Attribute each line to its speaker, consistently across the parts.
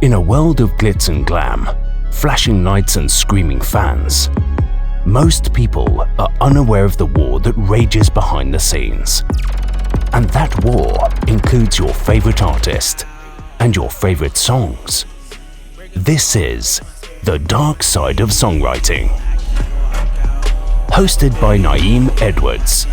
Speaker 1: In a world of glitz and glam, flashing lights and screaming fans, most people are unaware of the war that rages behind the scenes. And that war includes your favorite artist and your favorite songs. This is The Dark Side of Songwriting. Hosted by Nayim Edwards.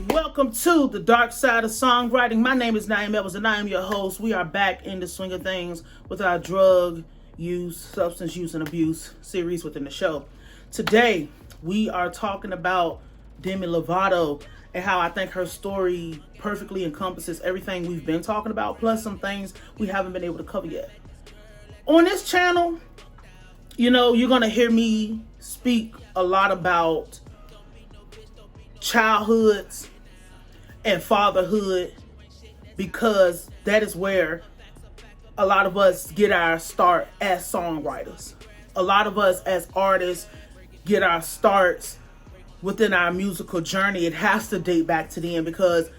Speaker 2: Welcome to The Dark Side of Songwriting. My name is Nayim Edwards and I am your host. We are back in the swing of things with our drug use, substance use, and abuse series within the show. Today, we are talking about Demi Lovato and how I think her story perfectly encompasses everything we've been talking about, plus some things we haven't been able to cover yet. On this channel, you're going to hear me speak a lot about childhoods and fatherhood, because that is where a lot of us get our start as songwriters. A lot of us as artists get our starts within our musical journey. It has to date back to then, because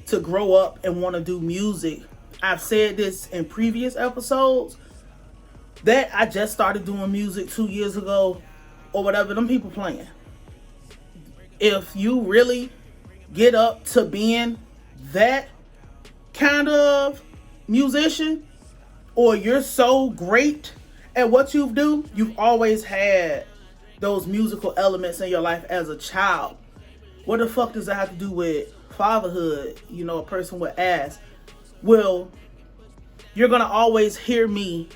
Speaker 2: to grow up and want to do music, I've said this in previous episodes, that I just started doing music 2 years ago or whatever. Them people playing. If you really get up to being that kind of musician, or you're so great at what you do, you've always had those musical elements in your life as a child. What the fuck does that have to do with fatherhood? A person would ask. Well, you're gonna always hear me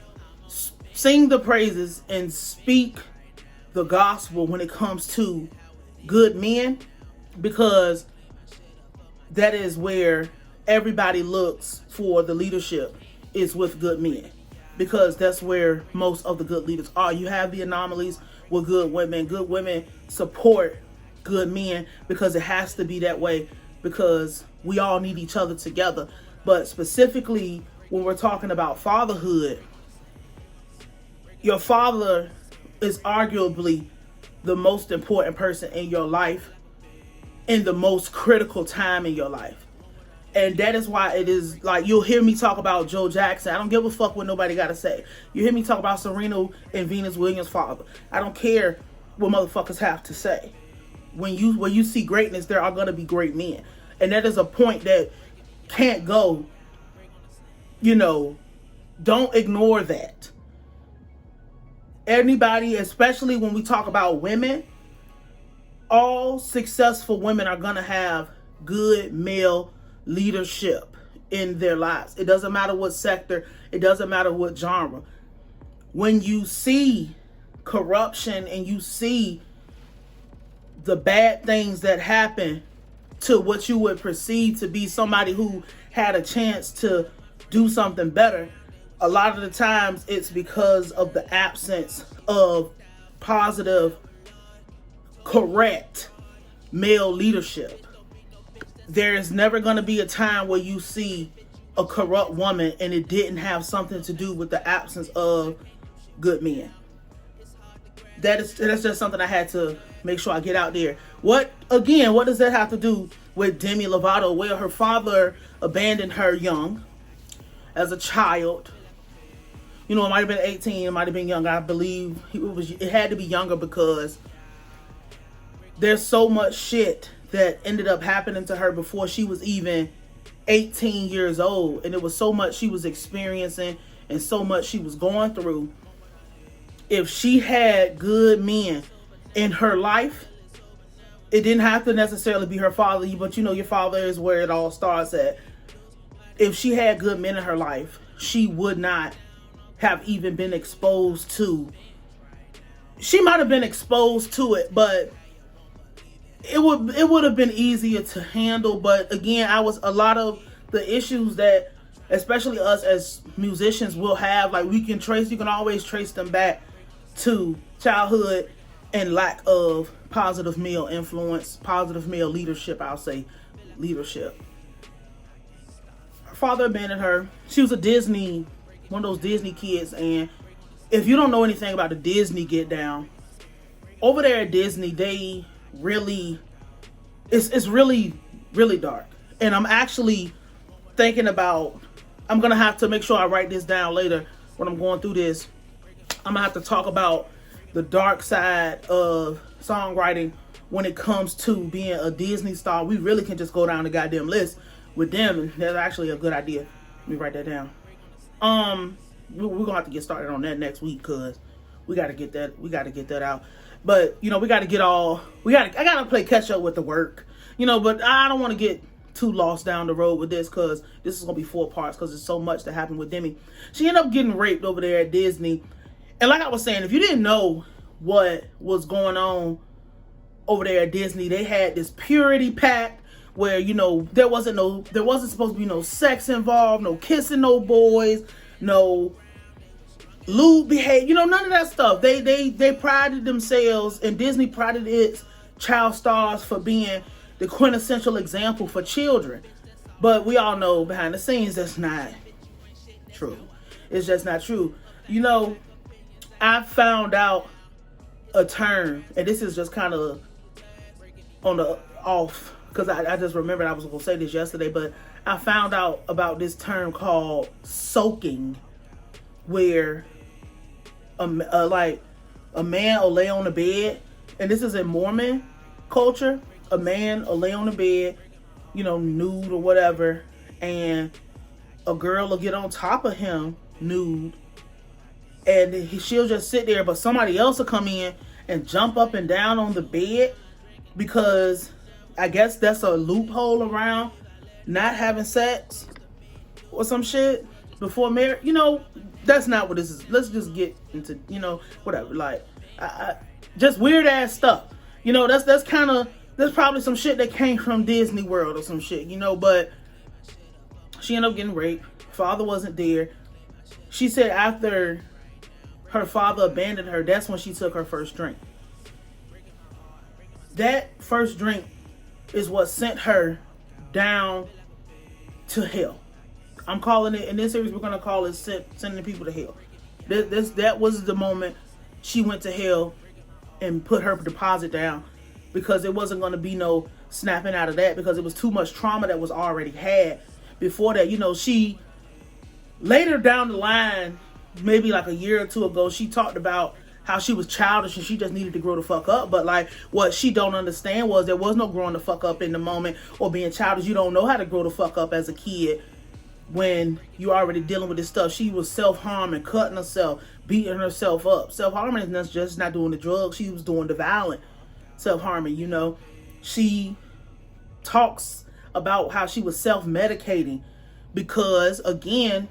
Speaker 2: sing the praises and speak the gospel when it comes to good men, because that is where everybody looks for the leadership, is with good men, because that's where most of the good leaders are. You have the anomalies with good women. Good women support good men because it has to be that way, because we all need each other together. But specifically when we're talking about fatherhood, your father is arguably the most important person in your life in the most critical time in your life. And that is why it is like, you'll hear me talk about Joe Jackson. I don't give a fuck what nobody got to say. You hear me talk about Serena and Venus Williams' father. I don't care what motherfuckers have to say. When you see greatness, there are going to be great men. And that is a point that can't go, don't ignore that. Anybody, especially when we talk about women, all successful women are going to have good male leadership in their lives. It doesn't matter what sector, it doesn't matter what genre. When you see corruption and you see the bad things that happen to what you would perceive to be somebody who had a chance to do something better, a lot of the times it's because of the absence of positive, correct male leadership. There is never going to be a time where you see a corrupt woman and it didn't have something to do with the absence of good men. That's just something I had to make sure I get out there. What does that have to do with Demi Lovato? Well, her father abandoned her young as a child. It might have been 18, it might have been younger. I believe it had to be younger, because there's so much shit that ended up happening to her before she was even 18 years old. And it was so much she was experiencing and so much she was going through. If she had good men in her life, it didn't have to necessarily be her father, but your father is where it all starts at. If she had good men in her life, she would not have even been exposed to. She might have been exposed to it, but it would have been easier to handle. But again, a lot of the issues that especially us as musicians will have, like you can always trace them back to childhood and lack of positive male influence, positive male leadership. I'll say leadership. Her father abandoned her. She was one of those Disney kids, and if you don't know anything about the Disney get down, over there at Disney, they really, it's really, really dark. And I'm actually thinking about I'm going to have to make sure I write this down later when I'm going through this. I'm going to have to talk about the dark side of songwriting when it comes to being a Disney star. We really can just go down the goddamn list with them, and that's actually a good idea. Let me write that down. We're going to have to get started on that next week, because we got to get that out. But, we got to I got to play catch up with the work, but I don't want to get too lost down the road with this, because this is going to be 4 parts, because there's so much that happened with Demi. She ended up getting raped over there at Disney. And like I was saying, if you didn't know what was going on over there at Disney, they had this purity pact where, there wasn't supposed to be no sex involved, no kissing no boys, no lewd behavior, none of that stuff. They prided themselves, and Disney prided its child stars for being the quintessential example for children. But we all know behind the scenes that's not true. It's just not true. I found out a term, and this is just kind of on the off, because I just remembered I was going to say this yesterday, but I found out about this term called soaking, where a man will lay on the bed, and this is in Mormon culture. A man will lay on the bed, nude or whatever, and a girl will get on top of him nude, and she'll just sit there, but somebody else will come in and jump up and down on the bed, because I guess that's a loophole around not having sex or some shit before marriage. That's not what this is. Let's just get into, whatever. Like, just weird ass stuff. That's probably some shit that came from Disney World or some shit, but she ended up getting raped. Father wasn't there. She said after her father abandoned her, that's when she took her first drink. That first drink is what sent her down to hell. I'm calling it, in this series, we're going to call it sending people to hell. That was the moment she went to hell and put her deposit down, because it wasn't going to be no snapping out of that, because it was too much trauma that was already had before that. She later down the line, maybe like a year or two ago, she talked about how she was childish and she just needed to grow the fuck up. But like, what she don't understand was there was no growing the fuck up in the moment or being childish. You don't know how to grow the fuck up as a kid when you're already dealing with this stuff. She was self-harming, cutting herself, beating herself up. Self-harming is just not doing the drugs. She was doing the violent self-harming, She talks about how she was self-medicating because, again,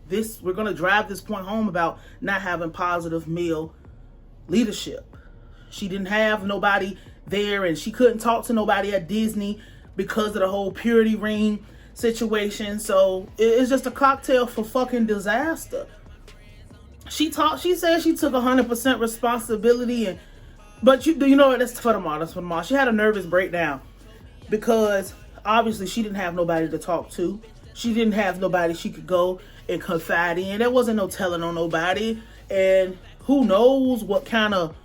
Speaker 2: we're going to drive this point home about not having positive male leadership. She didn't have nobody there, and she couldn't talk to nobody at Disney because of the whole purity ring situation. So it's just a cocktail for fucking disaster. She said she took 100% responsibility, but that's for the mom. That's for the mom. She had a nervous breakdown because obviously she didn't have nobody to talk to. She didn't have nobody she could go and confide in. There wasn't no telling on nobody, and who knows what kind of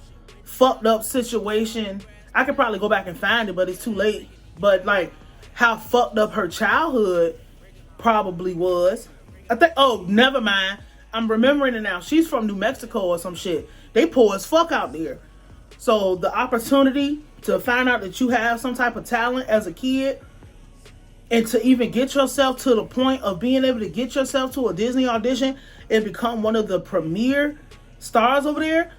Speaker 2: fucked up situation. I could probably go back and find it, but it's too late. But like, how fucked up her childhood probably was. Never mind. I'm remembering it now. She's from New Mexico or some shit. They poor as fuck out there. So the opportunity to find out that you have some type of talent as a kid, and to even get yourself to the point of being able to get yourself to a Disney audition and become one of the premier stars over there,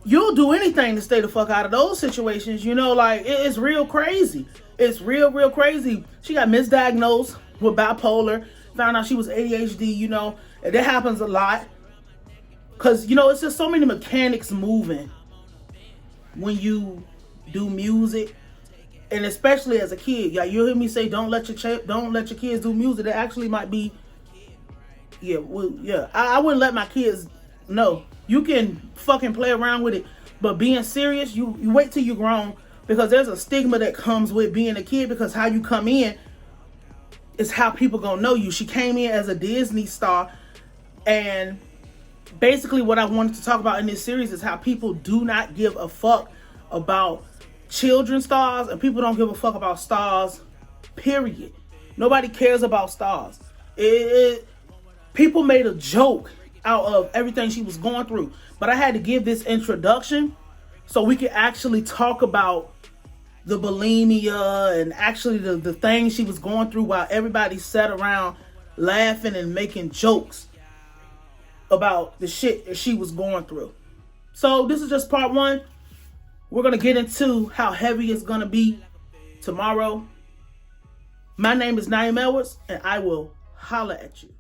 Speaker 2: you'll do anything to stay the fuck out of those situations. It's real crazy. It's real crazy. She got misdiagnosed with bipolar, found out she was ADHD, and that happens a lot. Because, it's just so many mechanics moving when you do music. And especially as a kid, you'll hear me say, don't let your kids do music. That actually might be, I wouldn't let my kids know. You can fucking play around with it, but being serious, you wait till you're grown, because there's a stigma that comes with being a kid, because how you come in is how people gonna know you. She came in as a Disney star, and basically what I wanted to talk about in this series is how people do not give a fuck about children stars, and people don't give a fuck about stars, period. Nobody cares about stars. People made a joke out of everything she was going through. But I had to give this introduction so we could actually talk about the bulimia and actually the things she was going through while everybody sat around laughing and making jokes about the shit that she was going through. So this is just part one. We're going to get into how heavy it's going to be tomorrow. My name is Nayim, and I will holla at you.